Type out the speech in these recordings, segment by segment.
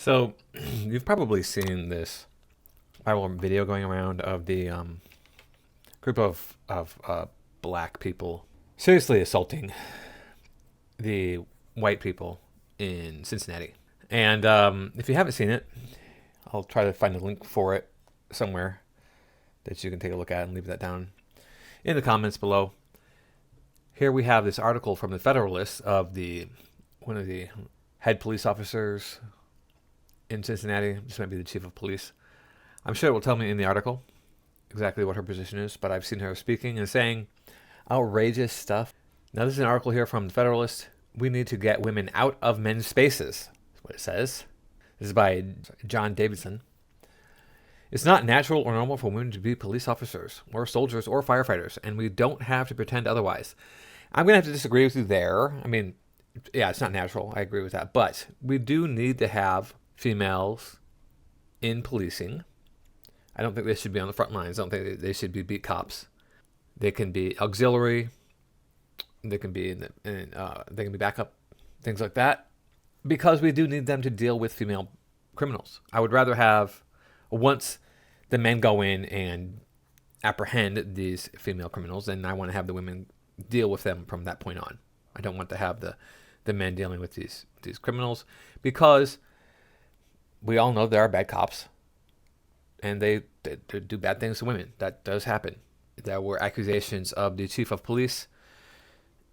So, you've probably seen this viral video going around of the group of black people seriously assaulting the white people in Cincinnati. And if you haven't seen it, I'll try to find a link for it somewhere that you can take a look at and leave that down in the comments below. Here we have this article from the Federalist of one of the head police officers in Cincinnati. This might be the chief of police. I'm sure it will tell me in the article exactly what her position is, but I've seen her speaking and saying outrageous stuff. Now, this is an article here from the Federalist. We need to get women out of men's spaces. That's what it says. This is by John Davidson. It's not natural or normal for women to be police officers or soldiers or firefighters, and we don't have to pretend otherwise. I'm going to have to disagree with you there. I mean, yeah, it's not natural. I agree with that. But we do need to have females in policing. I don't think they should be on the front lines. I don't think they should be beat cops. They can be auxiliary. They can be they can be backup, things like that, because we do need them to deal with female criminals. I would rather have, once the men go in and apprehend these female criminals, then I want to have the women deal with them from that point on. I don't want to have the men dealing with these criminals, because we all know there are bad cops and they do bad things to women. That does happen. There were accusations of the chief of police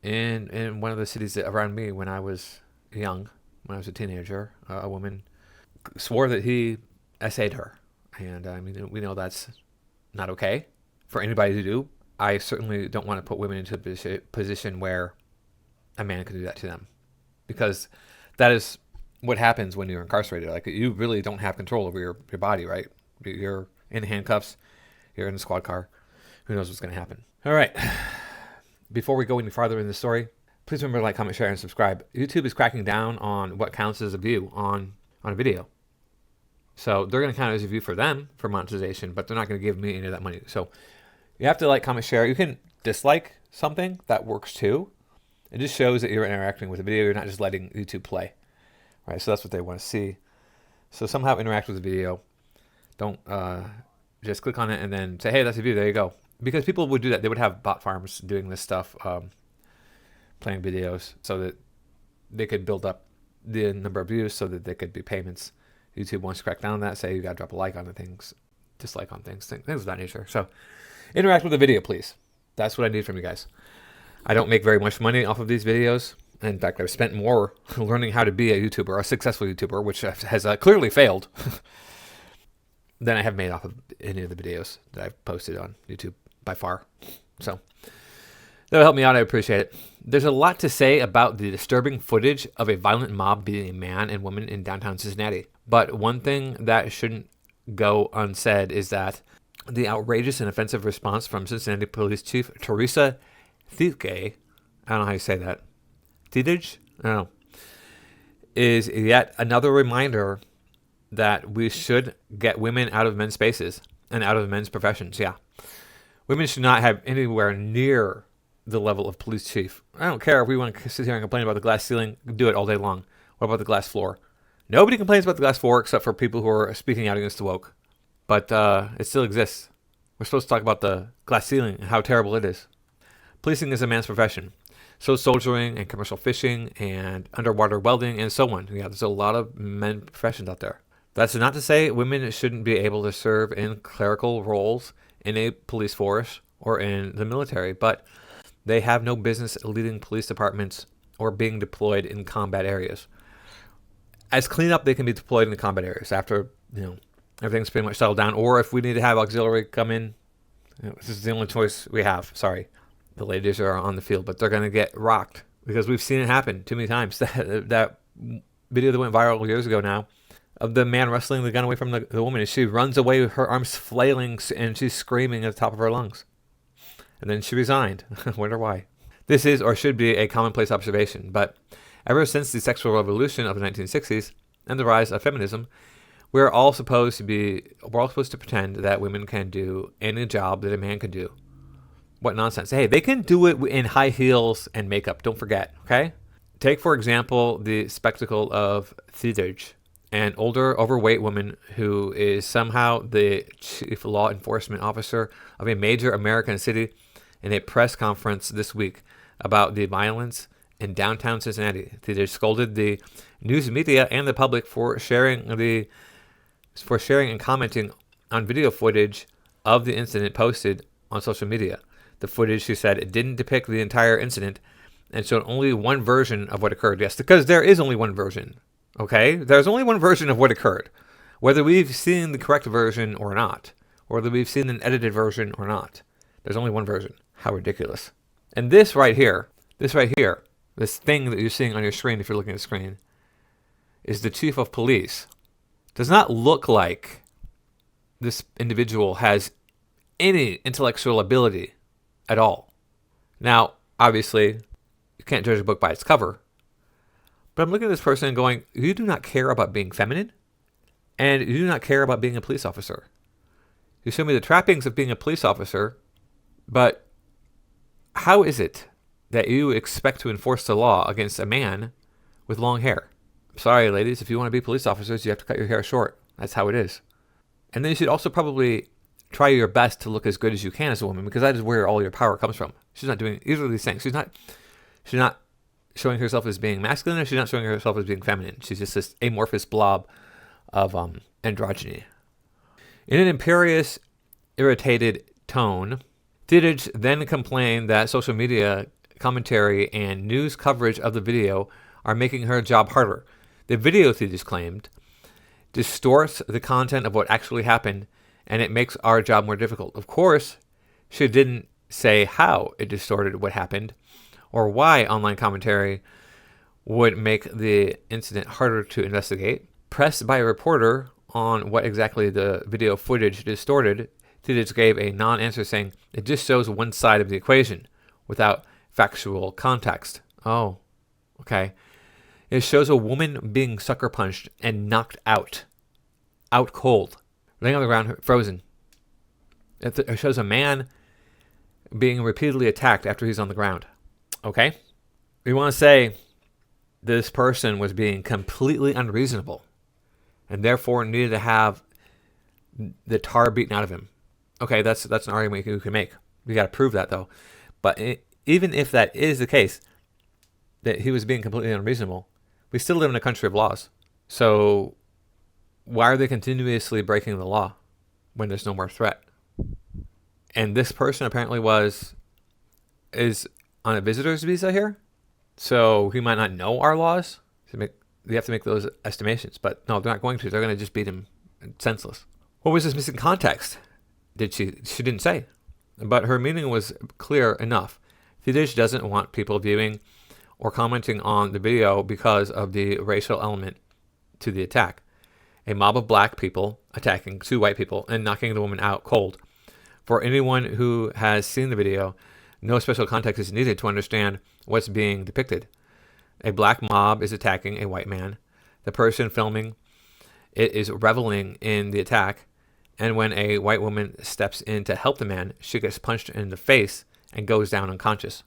in one of the cities around me when I was young, when I was a teenager. A woman swore that he essayed her. And I mean, we know that's not okay for anybody to do. I certainly don't want to put women into a position where a man can do that to them, because that is what happens when you're incarcerated. Like, you really don't have control over your body, right? You're in handcuffs. You're in a squad car. Who knows what's going to happen? All right. Before we go any farther in the story, please remember to like, comment, share, and subscribe. YouTube is cracking down on what counts as a view on a video. So they're going to count it as a view for them for monetization, but they're not going to give me any of that money. So you have to like, comment, share. You can dislike something. That works too. It just shows that you're interacting with the video. You're not just letting YouTube play. Right? So that's what they want to see. So somehow interact with the video. Don't just click on it and then say, hey, that's a view. There you go. Because people would do that. They would have bot farms doing this stuff, playing videos, so that they could build up the number of views so that there could be payments. YouTube wants to crack down on that, say you got to drop a like on the things, dislike on things of that nature. So interact with the video, please. That's what I need from you guys. I don't make very much money off of these videos. In fact, I've spent more learning how to be a YouTuber, a successful YouTuber, which has clearly failed, than I have made off of any of the videos that I've posted on YouTube by far. So that'll help me out. I appreciate it. There's a lot to say about the disturbing footage of a violent mob beating a man and woman in downtown Cincinnati. But one thing that shouldn't go unsaid is that the outrageous and offensive response from Cincinnati Police Chief Teresa Thielke, I don't know how you say that, Thiedage? I don't know, is yet another reminder that we should get women out of men's spaces and out of men's professions. Yeah. Women should not have anywhere near the level of police chief. I don't care if we want to sit here and complain about the glass ceiling. Do it all day long. What about the glass floor? Nobody complains about the glass floor except for people who are speaking out against the woke. But it still exists. We're supposed to talk about the glass ceiling and how terrible it is. Policing is a man's profession. So soldiering and commercial fishing and underwater welding and so on. Yeah, there's a lot of men professions out there. That's not to say women shouldn't be able to serve in clerical roles in a police force or in the military, but they have no business leading police departments or being deployed in combat areas. As cleanup, they can be deployed in the combat areas after, everything's pretty much settled down, or if we need to have auxiliary come in, this is the only choice we have. Sorry, the ladies are on the field, but they're going to get rocked because we've seen it happen too many times. That video that went viral years ago now, of the man wrestling the gun away from the woman, and she runs away with her arms flailing and she's screaming at the top of her lungs. And then she resigned. Wonder why. This is or should be a commonplace observation, but ever since the sexual revolution of the 1960s and the rise of feminism, we're all supposed to pretend that women can do any job that a man can do. What nonsense. Hey, they can do it in high heels and makeup. Don't forget, okay? Take, for example, the spectacle of Thiedage an older, overweight woman who is somehow the chief law enforcement officer of a major American city in a press conference this week about the violence in downtown Cincinnati. They scolded the news media and the public for sharing and commenting on video footage of the incident posted on social media. The footage, she said, it didn't depict the entire incident and showed only one version of what occurred. Yes, because there is only one version. Okay? There's only one version of what occurred. Whether we've seen the correct version or not, or whether we've seen an edited version or not, there's only one version. How ridiculous. And this right here, this thing that you're seeing on your screen if you're looking at the screen, is the chief of police. Does not look like this individual has any intellectual ability at all. Now, obviously, you can't judge a book by its cover, but I'm looking at this person and going, you do not care about being feminine, and you do not care about being a police officer. You show me the trappings of being a police officer, but how is it that you expect to enforce the law against a man with long hair? I'm sorry, ladies, if you want to be police officers, you have to cut your hair short. That's how it is. And then you should also probably try your best to look as good as you can as a woman, because that is where all your power comes from. She's not doing either of these things. She's not showing herself as being masculine, or she's not showing herself as being feminine. She's just this amorphous blob of androgyny. In an imperious, irritated tone, Tidich then complained that social media commentary and news coverage of the video are making her job harder. The video, Tidich claimed, distorts the content of what actually happened, and it makes our job more difficult. Of course, she didn't say how it distorted what happened or why online commentary would make the incident harder to investigate. Pressed by a reporter on what exactly the video footage distorted, Tidich gave a non-answer, saying it just shows one side of the equation without factual context. Oh, okay. It shows a woman being sucker punched and knocked out cold, laying on the ground, frozen. It shows a man being repeatedly attacked after he's on the ground. Okay? We want to say this person was being completely unreasonable and therefore needed to have the tar beaten out of him. Okay, that's an argument you can make. We got to prove that, though. But even if that is the case, that he was being completely unreasonable, we still live in a country of laws. So why are they continuously breaking the law when there's no more threat? And this person apparently is on a visitor's visa here, so he might not know our laws. You have to make those estimations, but no, they're not going to. They're going to just beat him senseless. What was this missing context? She didn't say, but her meaning was clear enough. Tidich doesn't want people viewing or commenting on the video because of the racial element to the attack. A mob of black people attacking two white people and knocking the woman out cold. For anyone who has seen the video, no special context is needed to understand what's being depicted. A black mob is attacking a white man. The person filming it is reveling in the attack, and when a white woman steps in to help the man, she gets punched in the face and goes down unconscious.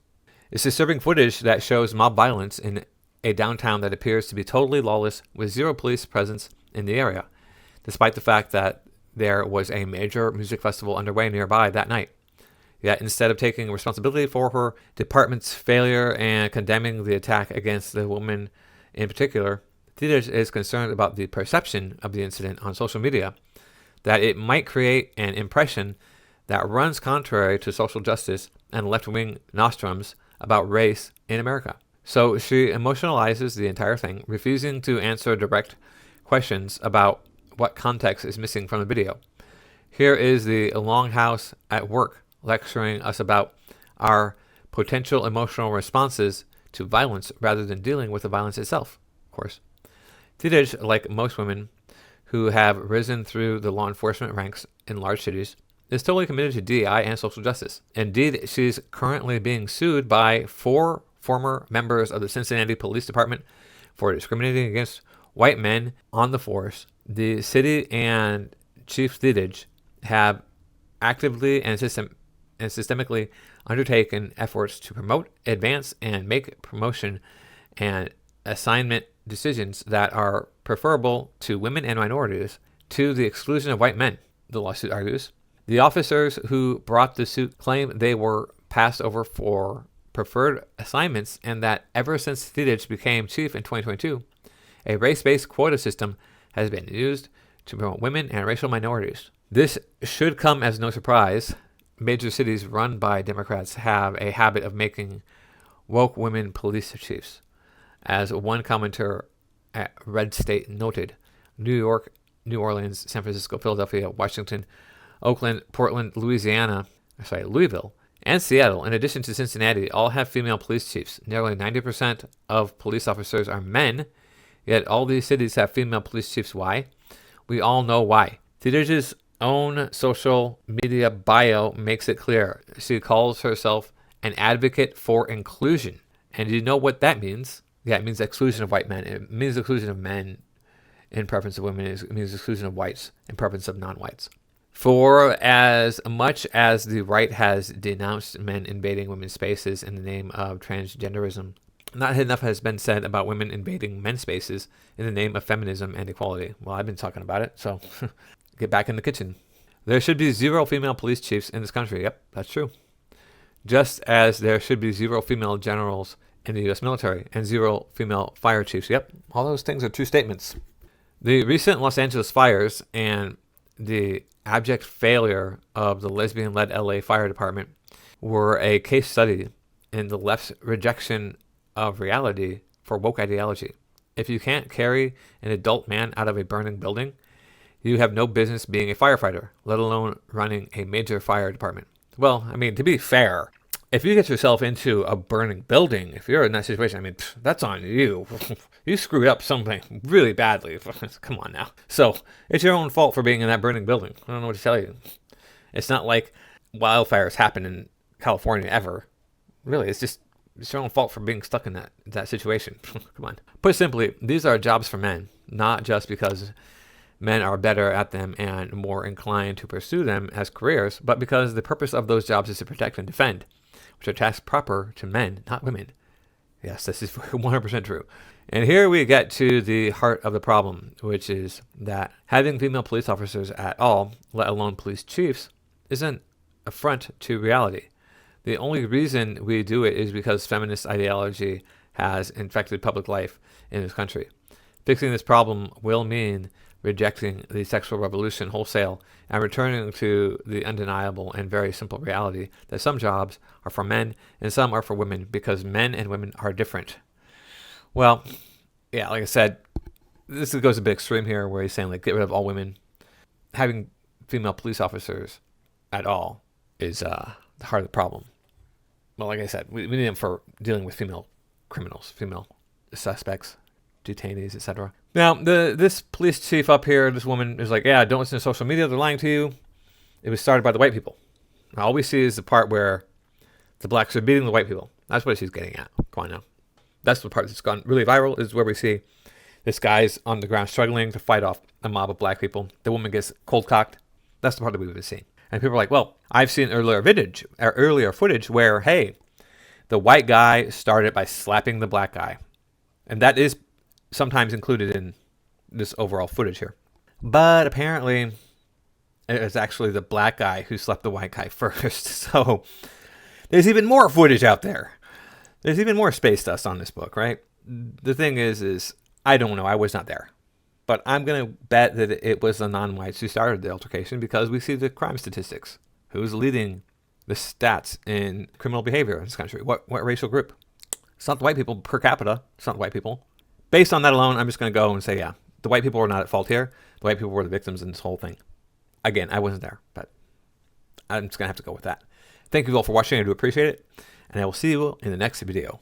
It's disturbing footage that shows mob violence in a downtown that appears to be totally lawless with zero police presence in the area, despite the fact that there was a major music festival underway nearby that night. Yet instead of taking responsibility for her department's failure and condemning the attack against the woman in particular, Tidich is concerned about the perception of the incident on social media, that it might create an impression that runs contrary to social justice and left-wing nostrums about race in America. So she emotionalizes the entire thing, refusing to answer direct questions about what context is missing from the video. Here is the longhouse at work lecturing us about our potential emotional responses to violence rather than dealing with the violence itself, of course. Tidich, like most women who have risen through the law enforcement ranks in large cities, is totally committed to DEI and social justice. Indeed, she's currently being sued by 4 former members of the Cincinnati Police Department for discriminating against white men on the force. The city and Chief Tidich have actively and systemically undertaken efforts to promote, advance, and make promotion and assignment decisions that are preferable to women and minorities to the exclusion of white men, the lawsuit argues. The officers who brought the suit claim they were passed over for preferred assignments and that ever since Thedage became chief in 2022, a race-based quota system has been used to promote women and racial minorities. This should come as no surprise. Major cities run by Democrats have a habit of making woke women police chiefs. As one commenter at Red State noted, New York, New Orleans, San Francisco, Philadelphia, Washington, Oakland, Portland, Louisville, and Seattle, in addition to Cincinnati, all have female police chiefs. Nearly 90% of police officers are men, yet all these cities have female police chiefs. Why? We all know why. Thedage's own social media bio makes it clear. She calls herself an advocate for inclusion. And you know what that means? Yeah, it means exclusion of white men. It means exclusion of men in preference of women. It means exclusion of whites in preference of non-whites. For as much as the right has denounced men invading women's spaces in the name of transgenderism, not enough has been said about women invading men's spaces in the name of feminism and equality. Well, I've been talking about it, so get back in the kitchen. There should be 0 female police chiefs in this country. Yep, that's true. Just as there should be 0 female generals in the U.S. military and 0 female fire chiefs. Yep, all those things are true statements. The recent Los Angeles fires and the abject failure of the lesbian-led LA Fire Department were a case study in the left's rejection of reality for woke ideology. If you can't carry an adult man out of a burning building, you have no business being a firefighter, let alone running a major fire department. Well, I mean, to be fair, if you get yourself into a burning building, if you're in that situation, I mean, that's on you. You screwed up something really badly. Come on now. So it's your own fault for being in that burning building. I don't know what to tell you. It's not like wildfires happen in California ever. Really, it's your own fault for being stuck in that situation. Come on. Put simply, these are jobs for men, not just because men are better at them and more inclined to pursue them as careers, but because the purpose of those jobs is to protect and defend, which are tasks proper to men, not women. Yes, this is 100% true. And here we get to the heart of the problem, which is that having female police officers at all, let alone police chiefs, is an affront to reality. The only reason we do it is because feminist ideology has infected public life in this country. Fixing this problem will mean rejecting the sexual revolution wholesale and returning to the undeniable and very simple reality that some jobs are for men and some are for women because men and women are different. Well, yeah, like I said, this goes a bit extreme here where he's saying, like, get rid of all women. Having female police officers at all is the heart of the problem. Well, like I said, we need them for dealing with female criminals, female suspects, detainees, etc. Now, this police chief up here, this woman is like, yeah, don't listen to social media. They're lying to you. It was started by the white people. Now, all we see is the part where the blacks are beating the white people. That's what she's getting at. Come on now. That's the part that's gone really viral, is where we see this guy's on the ground struggling to fight off a mob of black people. The woman gets cold cocked. That's the part that we would see. And people are like, well, I've seen earlier footage where, hey, the white guy started by slapping the black guy. And that is sometimes included in this overall footage here. But apparently, it was actually the black guy who slapped the white guy first. So there's even more footage out there. There's even more space dust on this book, right? The thing is I don't know. I was not there. But I'm going to bet that it was the non-whites who started the altercation because we see the crime statistics. Who's leading the stats in criminal behavior in this country? What racial group? It's not the white people per capita. It's not the white people. Based on that alone, I'm just going to go and say, yeah, the white people were not at fault here. The white people were the victims in this whole thing. Again, I wasn't there, but I'm just going to have to go with that. Thank you all for watching. I do appreciate it. And I will see you in the next video.